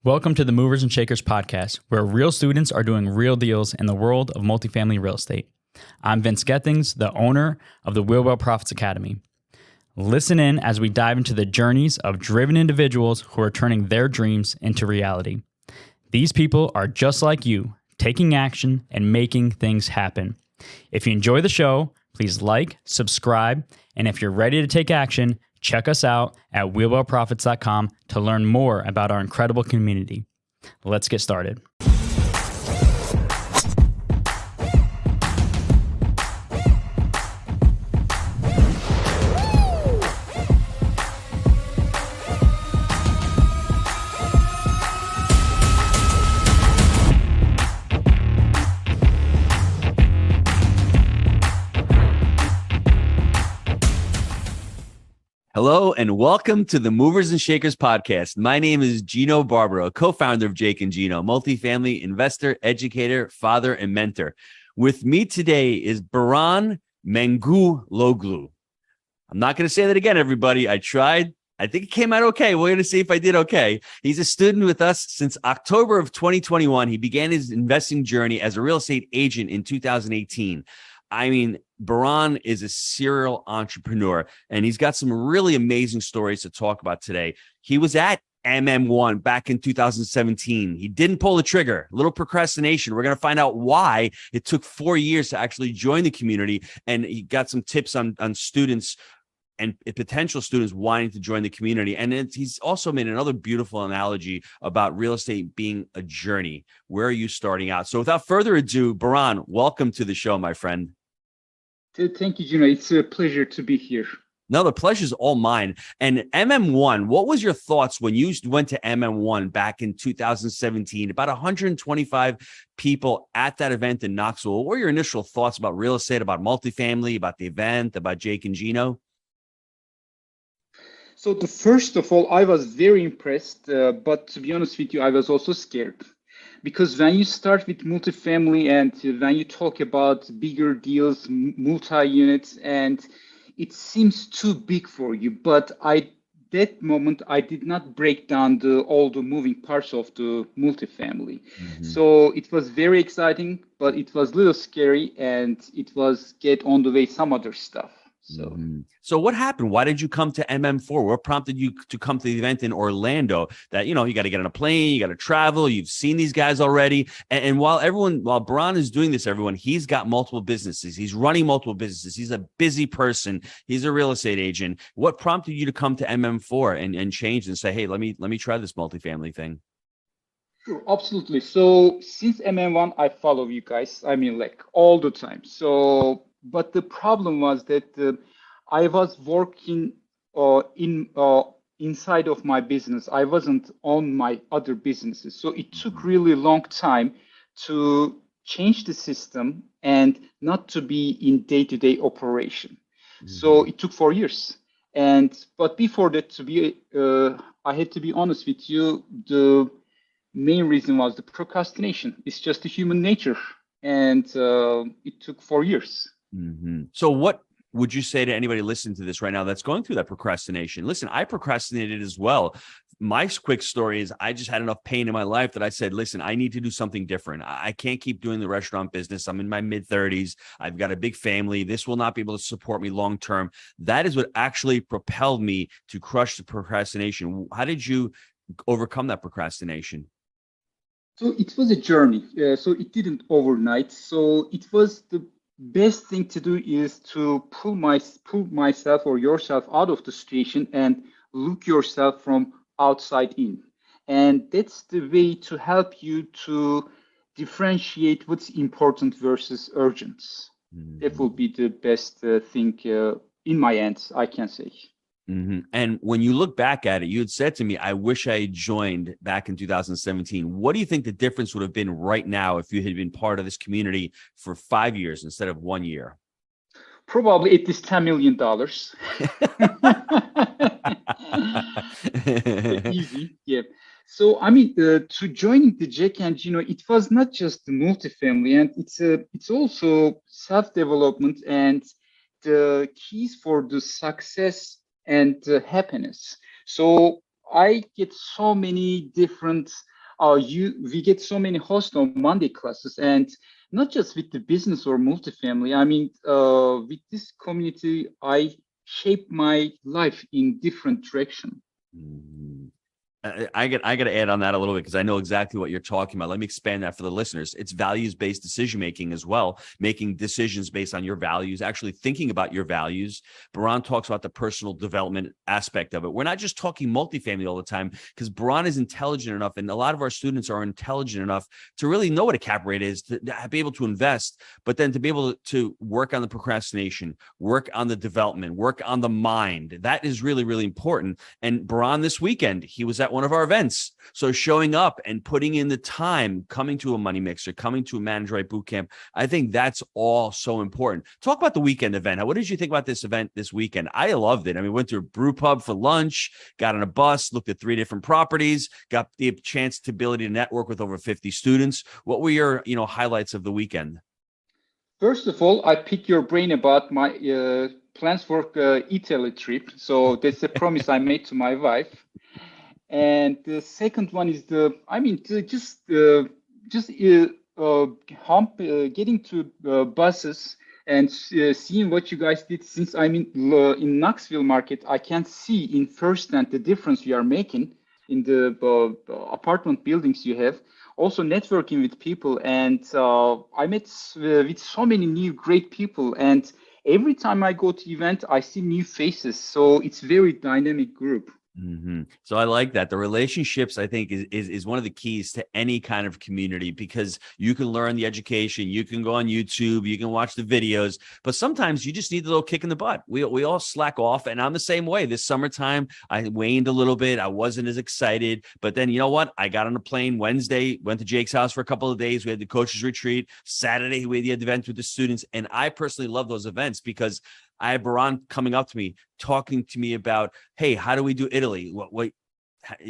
Welcome to the Movers and Shakers podcast, where real students are doing real deals in the world of multifamily real estate. I'm Vince Gethings, the owner of the Wheelwell Profits Academy. Listen in as we dive into the journeys of driven individuals who are turning their dreams into reality. These people are just like you, taking action and making things happen. If you enjoy the show, please like, subscribe, and if you're ready to take action, check us out at wheelwellprofits.com to learn more about our incredible community. Let's get started. Hello and welcome to the Movers and Shakers podcast. My name is Gino Barbaro, co-founder of Jake and Gino, multifamily investor, educator, father, and mentor. With me today is Baran Menguloglu. I'm not going to say that again, everybody. I tried. I think it came out okay. We're going to see if I did okay. He's a student with us since October of 2021. He began his investing journey as a real estate agent in 2018. I mean, Baran is a serial entrepreneur, and he's got some really amazing stories to talk about today. He was at MM1 back in 2017. He didn't pull the trigger. A little procrastination. We're going to find out why it took 4 years to actually join the community, and he got some tips on students and potential students wanting to join the community. And he's also made another beautiful analogy about real estate being a journey. Where are you starting out? So without further ado, Baran, welcome to the show, my friend. Thank you, Gino. It's a pleasure to be here. No, the pleasure's all mine. And MM1, what was your thoughts when you went to MM1 back in 2017? About 125 people at that event in Knoxville. What were your initial thoughts about real estate, about multifamily, about the event, about Jake and Gino? So first of all, I was very impressed, but to be honest with you, I was also scared. Because when you start with multifamily and when you talk about bigger deals, multi-units, and it seems too big for you. But that moment, I did not break down all the moving parts of the multifamily. Mm-hmm. So it was very exciting, but it was a little scary, and it was get on the way some other stuff. So what happened? Why did you come to MM4? What prompted you to come to the event in Orlando? That, you got to get on a plane, you got to travel, you've seen these guys already. And while Baran is doing this, he's got multiple businesses. He's running multiple businesses. He's a busy person. He's a real estate agent. What prompted you to come to MM4 and change and say, hey, let me try this multifamily thing? Sure, absolutely. So since MM1, I follow you guys. I mean, like all the time. But the problem was that I was working inside of my business. I wasn't on my other businesses. So it took really long time to change the system and not to be in day-to-day operation. Mm-hmm. So it took 4 years. But before that, I had to be honest with you, the main reason was the procrastination. It's just a human nature. And it took 4 years. Mm-hmm. So what would you say to anybody listening to this right now that's going through that procrastination? Listen, I procrastinated as well. My quick story is I just had enough pain in my life that I said, listen, I need to do something different. I can't keep doing the restaurant business. I'm in my mid-30s. I've got a big family. This will not be able to support me long-term. That is what actually propelled me to crush the procrastination. How did you overcome that procrastination? So it was a journey. So it didn't overnight. So it was the best thing to do is to pull myself or yourself out of the situation and look yourself from outside in. And that's the way to help you to differentiate what's important versus urgent. Mm-hmm. That will be the best thing in my end, I can say. Mm-hmm. And when you look back at it, you had said to me, I wish I had joined back in 2017. What do you think the difference would have been right now if you had been part of this community for 5 years instead of 1 year? Probably at least $10 million. Easy, yeah. So, I mean, to joining the Jake and Gino, it was not just the multifamily, and it's also self-development and the keys for the success and happiness. So I get so many different we get so many hosts on Monday classes, and not just with the business or multifamily. I mean, with this community, I shape my life in different direction. Mhm. I got to add on that a little bit because I know exactly what you're talking about. Let me expand that for the listeners. It's values-based decision making as well, making decisions based on your values, actually thinking about your values. Baran talks about the personal development aspect of it. We're not just talking multifamily all the time because Baran is intelligent enough, and a lot of our students are intelligent enough to really know what a cap rate is, to be able to invest, but then to be able to work on the procrastination, work on the development, work on the mind. That is really, really important. And Baran this weekend, he was at one of our events. So showing up and putting in the time, coming to a money mixer, coming to a Manage Right bootcamp, I think that's all so important. Talk about the weekend event. What did you think about this event this weekend? I loved it. I mean, went to a brew pub for lunch, got on a bus, looked at 3 different properties, got the chance to ability to network with over 50 students. What were your, highlights of the weekend? First of all, I pick your brain about my plans for Italy trip. So that's a promise I made to my wife. And the second one is getting to buses and seeing what you guys did. Since I'm in Knoxville market, I can see in firsthand the difference you are making in the apartment buildings you have. Also networking with people, and I met with so many new great people. And every time I go to event, I see new faces. So it's very dynamic group. Mm-hmm. So I like that. The relationships, I think, is one of the keys to any kind of community because you can learn the education, you can go on YouTube, you can watch the videos, but sometimes you just need a little kick in the butt. We all slack off, and I'm the same way. This summertime, I waned a little bit. I wasn't as excited, but then you know what? I got on a plane Wednesday, went to Jake's house for a couple of days. We had the coaches retreat. Saturday, we had the event with the students, and I personally love those events because I had Baran coming up to me, talking to me about, hey, how do we do Italy? What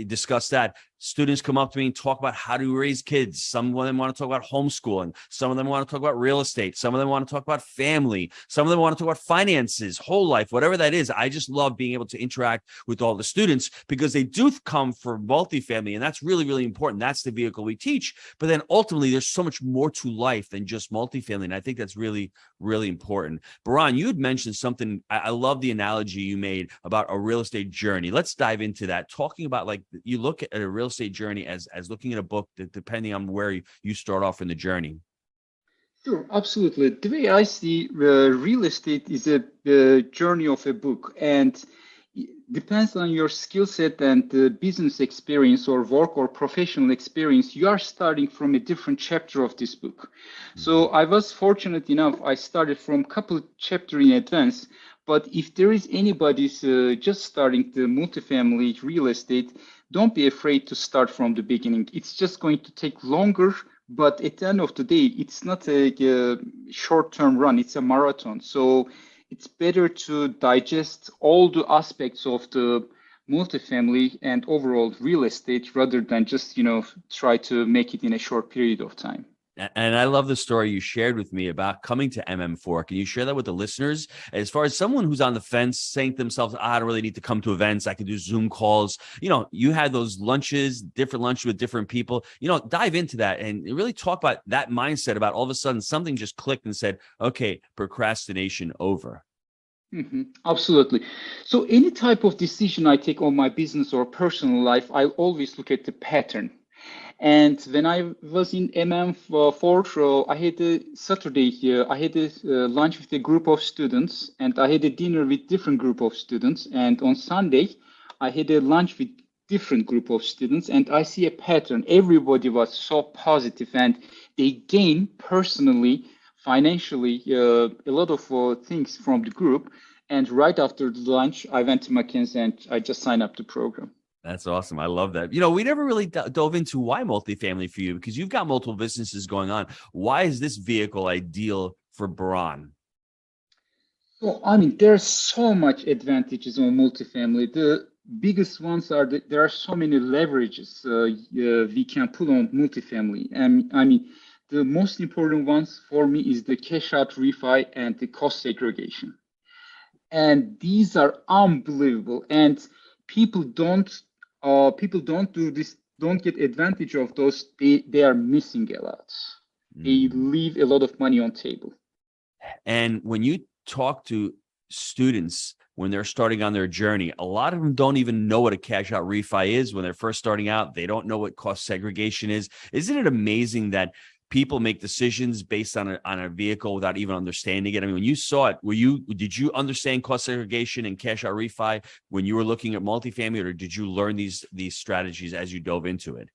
discuss that. Students come up to me and talk about how to raise kids. Some of them want to talk about homeschooling. Some of them want to talk about real estate. Some of them want to talk about family. Some of them want to talk about finances, whole life, whatever that is. I just love being able to interact with all the students because they do come for multifamily, and that's really, really important. That's the vehicle we teach. But then ultimately, there's so much more to life than just multifamily, and I think that's really, really important. Baran, you had mentioned something. I love the analogy you made about a real estate journey. Let's dive into that. Talking about like you look at a real estate journey as looking at a book that depending on where you start off in the journey. Sure, absolutely. The way I see real estate is a journey of a book, and it depends on your skill set and business experience or work or professional experience. You are starting from a different chapter of this book. So I was fortunate enough, I started from a couple of chapters in advance. But if there is anybody just starting the multifamily real estate, don't be afraid to start from the beginning. It's just going to take longer, but at the end of the day, it's not a short-term run, it's a marathon. So it's better to digest all the aspects of the multifamily and overall real estate rather than just, try to make it in a short period of time. And I love the story you shared with me about coming to MM4. Can you share that with the listeners? As far as someone who's on the fence saying to themselves, I don't really need to come to events. I can do Zoom calls. You had those lunches, different lunches with different people. Dive into that and really talk about that mindset about all of a sudden something just clicked and said, okay, procrastination over. Mm-hmm. Absolutely. So any type of decision I take on my business or personal life, I always look at the pattern. And when I was in MM4, I had a Saturday here. I had a lunch with a group of students, and I had a dinner with different group of students. And on Sunday, I had a lunch with different group of students, and I see a pattern. Everybody was so positive, and they gained personally, financially, a lot of things from the group. And right after the lunch, I went to Mackenzie and I just signed up the program. That's awesome. I love that. We never really dove into why multifamily for you because you've got multiple businesses going on. Why is this vehicle ideal for Baran? Well, I mean, there's so much advantages on multifamily. The biggest ones are that there are so many leverages we can pull on multifamily. And I mean, the most important ones for me is the cash out refi and the cost segregation. And these are unbelievable. And people don't do this don't get advantage of those, they are missing a lot. They leave a lot of money on table. And when you talk to students when they're starting on their journey, a lot of them don't even know what a cash out refi is when they're first starting out. They don't know what cost segregation is. Isn't it amazing that people make decisions based on a vehicle without even understanding it? I mean, when you saw it, did you understand cost segregation and cash out refi when you were looking at multifamily, or did you learn these strategies as you dove into it?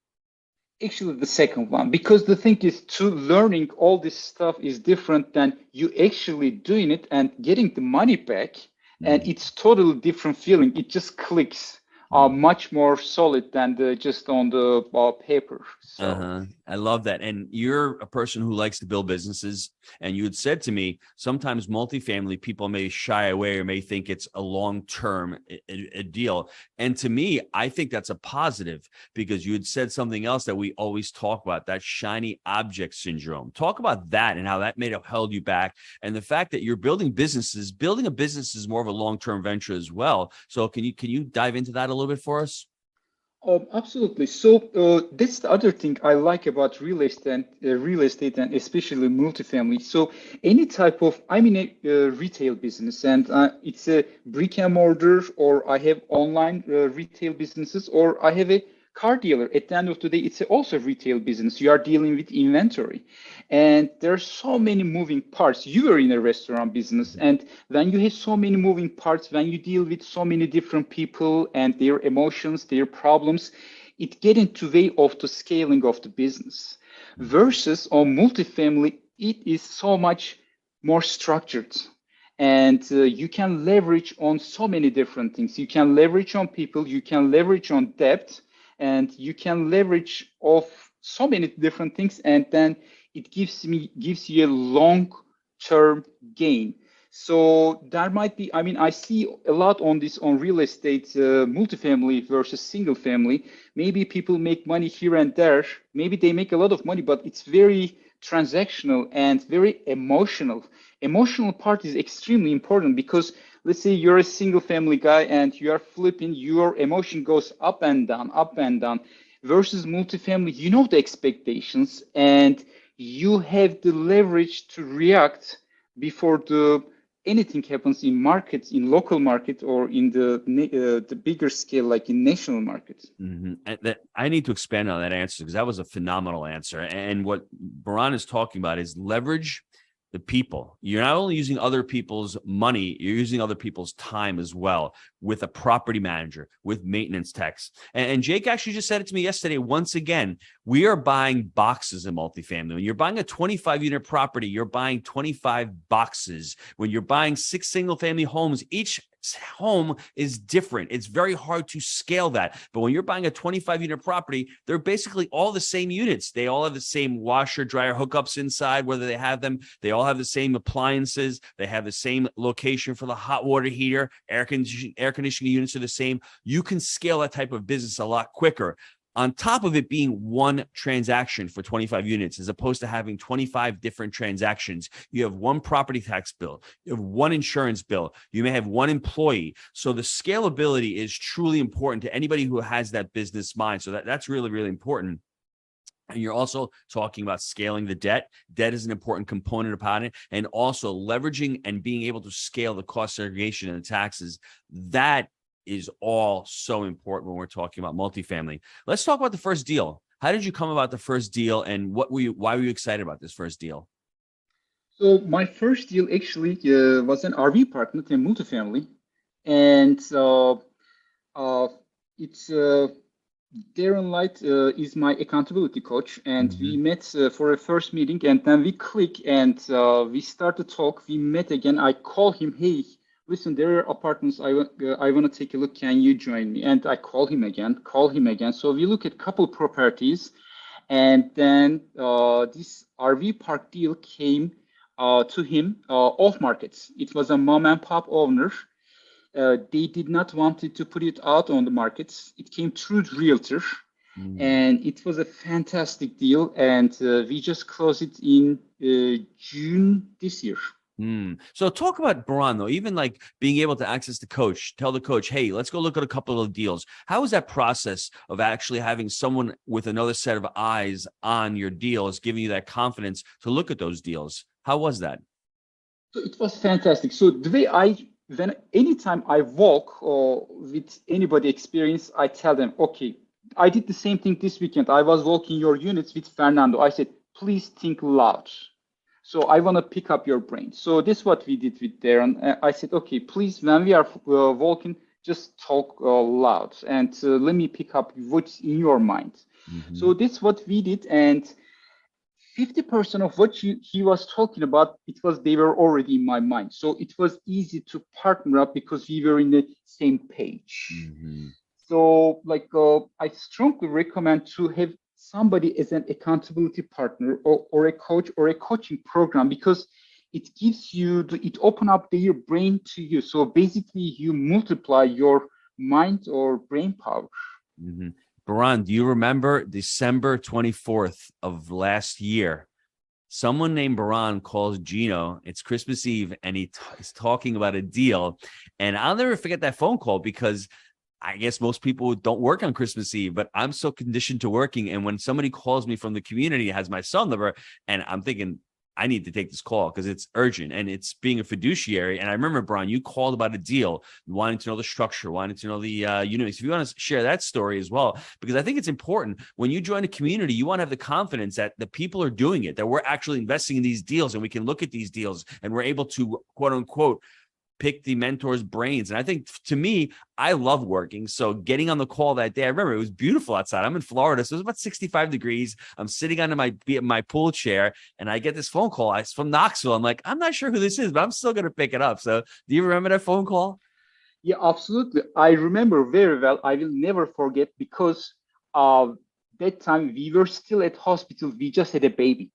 Actually, the second one, because the thing is, to learning all this stuff is different than you actually doing it and getting the money back. And it's totally different feeling. It just clicks much more solid than just on the paper. So I love that. And you're a person who likes to build businesses. And you had said to me, sometimes multifamily people may shy away or may think it's a long-term a deal. And to me, I think that's a positive, because you had said something else that we always talk about, that shiny object syndrome. Talk about that and how that may have held you back. And the fact that you're building a business is more of a long-term venture as well. So can you dive into that a little bit for us? absolutely. So that's the other thing I like about real estate and especially multifamily. So any type of, I'm in a retail business, and it's a brick and mortar, or I have online retail businesses, or I have a car dealer. At the end of the day, it's also a retail business. You are dealing with inventory, and there are so many moving parts. You are in a restaurant business, and when you have so many moving parts, when you deal with so many different people and their emotions, their problems, it get into way of the scaling of the business. Versus on multifamily, it is so much more structured, and you can leverage on so many different things. You can leverage on people, you can leverage on debt, and you can leverage off so many different things, and then it gives you a long term gain. So there might be, I mean, I see a lot on this on real estate, multifamily versus single family. Maybe people make money here and there, maybe they make a lot of money, but it's very transactional and very emotional part is extremely important, because let's say you're a single family guy and you are flipping, your emotion goes up and down. Versus multifamily, you know the expectations, and you have the leverage to react before the anything happens in markets, in local market, or in the bigger scale, like in national markets. And that, I need to expand on that answer, because that was a phenomenal answer. And what Baran is talking about is leverage the people. You're not only using other people's money, you're using other people's time as well, with a property manager, with maintenance techs. And Jake actually just said it to me yesterday. Once again, we are buying boxes in multifamily. When you're buying a 25-unit property, you're buying 25 boxes. When you're buying 6 single-family homes, each home is different. It's very hard to scale that. But when you're buying a 25-unit property, they're basically all the same units. They all have the same washer, dryer hookups inside, whether they have them. They all have the same appliances. They have the same location for the hot water heater. Air conditioning units are the same. You can scale that type of business a lot quicker. On top of it being one transaction for 25 units, as opposed to having 25 different transactions, you have one property tax bill, you have one insurance bill, you may have one employee. So the scalability is truly important to anybody who has that business mind. So that's really, really important. And you're also talking about scaling the debt. Debt is an important component upon it. And also leveraging and being able to scale the cost segregation and the taxes. That is all so important when we're talking about multifamily. Let's talk about the first deal. How did you come about the first deal, and why were you excited about this first deal? So my first deal actually was an RV park, not a multifamily, and uh, it's Darren Light is my accountability coach, and we met for a first meeting, and then we click, and we start to talk. We met again. I call him, hey, listen, there are apartments. I want to take a look. Can you join me? And I call him again. So we look at couple properties, and then this RV park deal came to him off markets. It was a mom and pop owner. They did not want to put it out on the markets. It came through realtor, and it was a fantastic deal. And we just closed it in June this year. So talk about Baran though, even like being able to access the coach, tell the coach, hey, let's go look at a couple of deals. How was that process of actually having someone with another set of eyes on your deals, giving you that confidence to look at those deals? How was that? So it was fantastic. So the way when anytime I walk or with anybody experience, I tell them, okay, I did the same thing this weekend. I was walking your units with Fernando. I said, please think loud. So I want to pick up your brain. So this is what we did with Darren. I said, okay, please, when we are walking, just talk loud and let me pick up what's in your mind. So this is what we did. And 50% of what he was talking about, they were already in my mind. So it was easy to partner up because we were in the same page. So I strongly recommend to have somebody as an accountability partner or a coach or a coaching program, because it gives you, it open up their brain to you. So basically you multiply your mind or brain power. Baran, do you remember December 24th of last year? Someone named Baran calls Gino. It's Christmas Eve, and he's talking about a deal. And I'll never forget that phone call, because I guess most people don't work on Christmas Eve, but I'm so conditioned to working. And when somebody calls me from the community, has my cell number, and I'm thinking, I need to take this call because it's urgent and it's being a fiduciary. And I remember, Brian, you called about a deal, wanting to know the structure, wanting to know the units. If you want to share that story as well, because I think it's important when you join a community, you want to have the confidence that the people are doing it, that we're actually investing in these deals, and we can look at these deals and we're able to, quote unquote, pick the mentor's brains. And I think, to me, I love working. So getting on the call that day, I remember it was beautiful outside. I'm in Florida, so it was about 65 degrees. I'm sitting on my pool chair, and I get this phone call. It's from Knoxville. I'm like, I'm not sure who this is, but I'm still going to pick it up. So do you remember that phone call? Yeah, absolutely. I remember very well. I will never forget, because that time we were still at hospital. We just had a baby.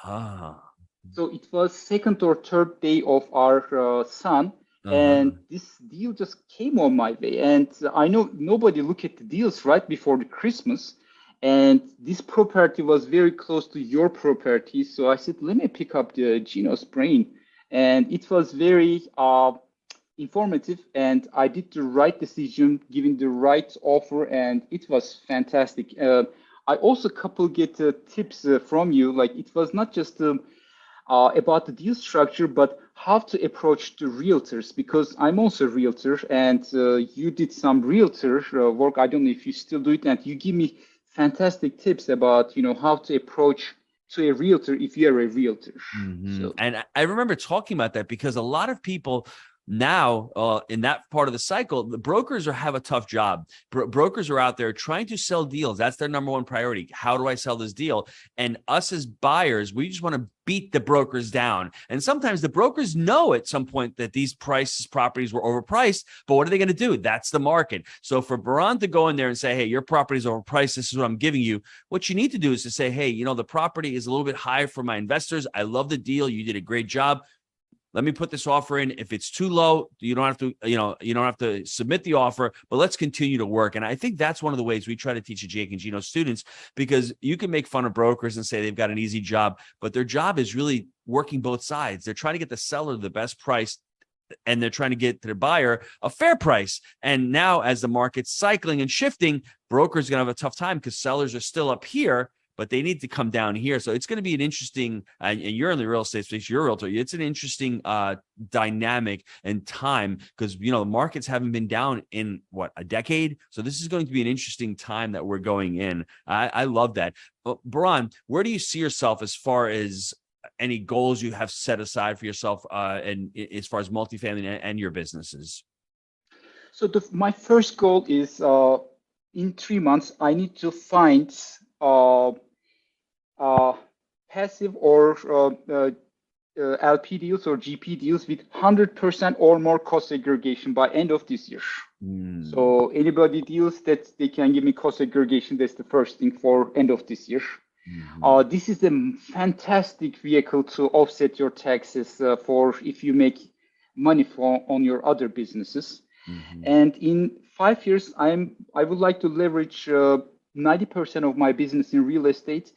So it was second or third day of our son. And this deal just came on my way. And I know nobody look at the deals right before the Christmas. And this property was very close to your property. So I said, let me pick up the Gino's brain. And it was very informative. And I did the right decision, giving the right offer. And it was fantastic. I also get tips from you. Like, it was not just about the deal structure, but how to approach the realtors, because I'm also a realtor, and you did some realtor work. I don't know if you still do it, and you give me fantastic tips about, how to approach to a realtor if you're a realtor. So. And I remember talking about that, because a lot of people now in that part of the cycle, the brokers have a tough job. Brokers are out there trying to sell deals. That's their number one priority. How do I sell this deal? And us as buyers, we just want to beat the brokers down. And sometimes the brokers know at some point that these properties were overpriced, but what are they going to do? That's the market. So for Baran to go in there and say, hey, your property is overpriced, this is what I'm giving you, what you need to do is to say, hey, the property is a little bit higher for my investors. I love the deal. You did a great job. Let me put this offer in. If it's too low, you don't have to, you don't have to submit the offer, but let's continue to work. And I think that's one of the ways we try to teach the Jake and Gino students, because you can make fun of brokers and say they've got an easy job, but their job is really working both sides. They're trying to get the seller the best price, and they're trying to get to the buyer a fair price. And now, as the market's cycling and shifting, brokers are going to have a tough time because sellers are still up here, but they need to come down here. So it's going to be an interesting, and you're in the real estate space, you're a realtor. It's an interesting dynamic and time, because, the markets haven't been down in a decade. So this is going to be an interesting time that we're going in. I love that. Baran, where do you see yourself as far as any goals you have set aside for yourself and as far as multifamily and your businesses? So my first goal is in 3 months, I need to find passive or LP deals or GP deals with 100% or more cost segregation by end of this year. So anybody deals that they can give me cost segregation, that's the first thing for end of this year. This is a fantastic vehicle to offset your taxes for if you make money on your other businesses. And in 5 years, I would like to leverage 90% of my business in real estate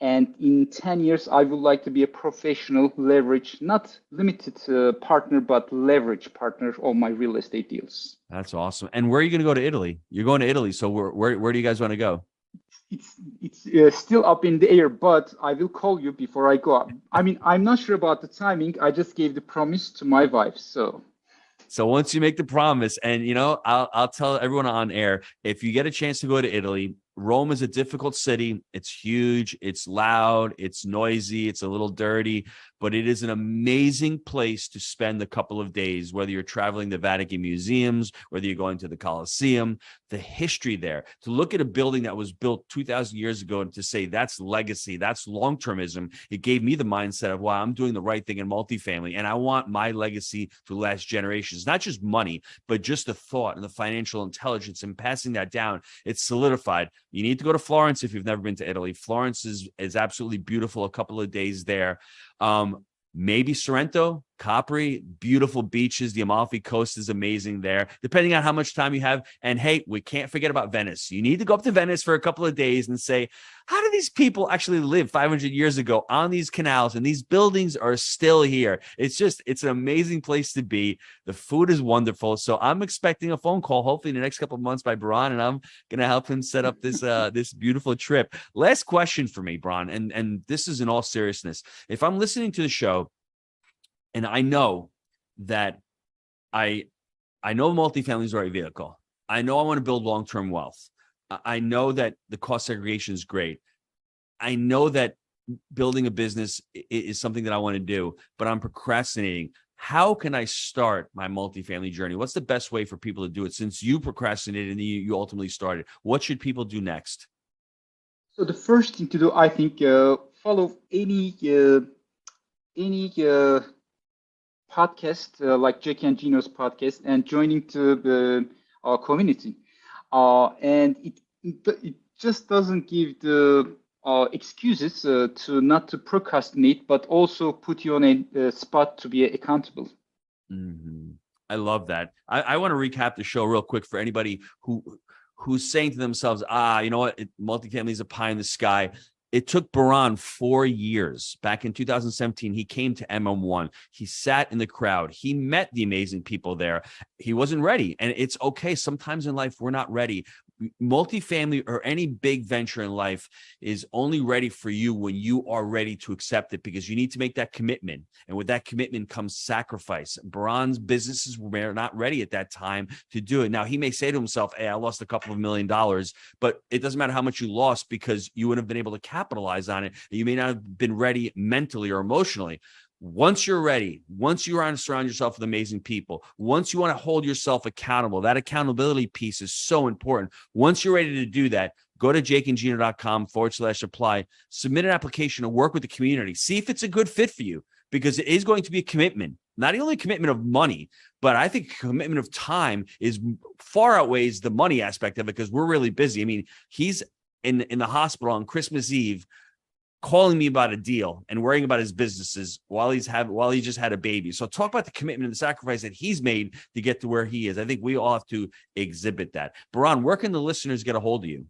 And in 10 years, I would like to be a professional leverage, not limited partner, but leverage partner of my real estate deals. That's awesome. And where are you going to go to Italy? You're going to Italy. So where do you guys want to go? It's still up in the air, but I will call you before I go. I mean, I'm not sure about the timing. I just gave the promise to my wife, so. So once you make the promise, and I'll tell everyone on air, if you get a chance to go to Italy, Rome is a difficult city. It's huge, it's loud, it's noisy, it's a little dirty, but it is an amazing place to spend a couple of days, whether you're traveling the Vatican museums, whether you're going to the Colosseum, the history there, to look at a building that was built 2,000 years ago and to say that's legacy, that's long-termism. It gave me the mindset of, wow, I'm doing the right thing in multifamily, and I want my legacy to last generations, not just money, but just the thought and the financial intelligence and passing that down. It's solidified. You need to go to Florence if you've never been to Italy. Florence is absolutely beautiful. A couple of days there. Maybe Sorrento, Capri, beautiful beaches. The Amalfi Coast is amazing there, depending on how much time you have. And hey, we can't forget about Venice. You need to go up to Venice for a couple of days and say, how do these people actually live 500 years ago on these canals? And these buildings are still here. It's an amazing place to be. The food is wonderful. So I'm expecting a phone call, hopefully in the next couple of months, by Baran, and I'm going to help him set up this this beautiful trip. Last question for me, Baran, and this is in all seriousness. If I'm listening to the show, and I know that I know multifamily is the right vehicle. I know I want to build long-term wealth. I know that the cost segregation is great. I know that building a business is something that I want to do, but I'm procrastinating. How can I start my multifamily journey? What's the best way for people to do it? Since you procrastinated and you ultimately started, what should people do next? So the first thing to do, I think, follow any podcast like Jack and Gino's podcast and joining to the community. And it just doesn't give the excuses to not to procrastinate, but also put you on a spot to be accountable. Mm-hmm. I love that. I want to recap the show real quick for anybody who's saying to themselves, you know what, multifamily is a pie in the sky. It took Baran 4 years. Back in 2017, he came to MM1. He sat in the crowd. He met the amazing people there. He wasn't ready. And it's okay. Sometimes in life, we're not ready. Multifamily or any big venture in life is only ready for you when you are ready to accept it, because you need to make that commitment. And with that commitment comes sacrifice. Baran's businesses were not ready at that time to do it. Now, he may say to himself, hey, I lost a couple of $1 million, but it doesn't matter how much you lost, because you wouldn't have been able to capitalize on it. You may not have been ready mentally or emotionally. Once you're ready, once you want to surround yourself with amazing people, once you want to hold yourself accountable, that accountability piece is so important. Once you're ready to do that, go to jakeandgino.com/apply, submit an application to work with the community. See if it's a good fit for you, because it is going to be a commitment, not only a commitment of money, but I think a commitment of time is far outweighs the money aspect of it, because we're really busy. I mean, he's in the hospital on Christmas Eve, calling me about a deal and worrying about his businesses while he just had a baby. So talk about the commitment and the sacrifice that he's made to get to where he is. I think we all have to exhibit that. Baran, where can the listeners get a hold of you?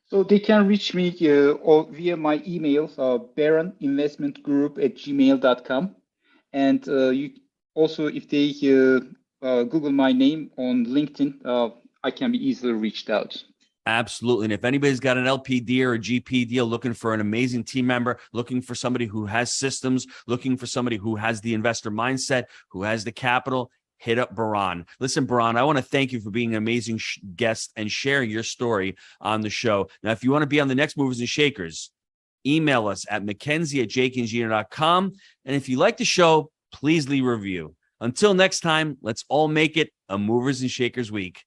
So they can reach me or via my email, baroninvestmentgroup@gmail.com. And you also, if they Google my name on LinkedIn, I can be easily reached out. Absolutely. And if anybody's got an LPD or a GP deal, looking for an amazing team member, looking for somebody who has systems, looking for somebody who has the investor mindset, who has the capital, hit up Baran. Listen, Baran, I want to thank you for being an amazing guest and sharing your story on the show. Now, if you want to be on the next Movers and Shakers, email us at mackenzie@jakeandgino.com. And if you like the show, please leave a review. Until next time, let's all make it a Movers and Shakers week.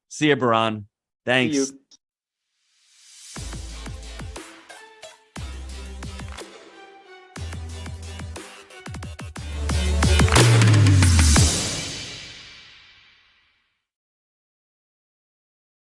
See you, Baran. Thanks. See you.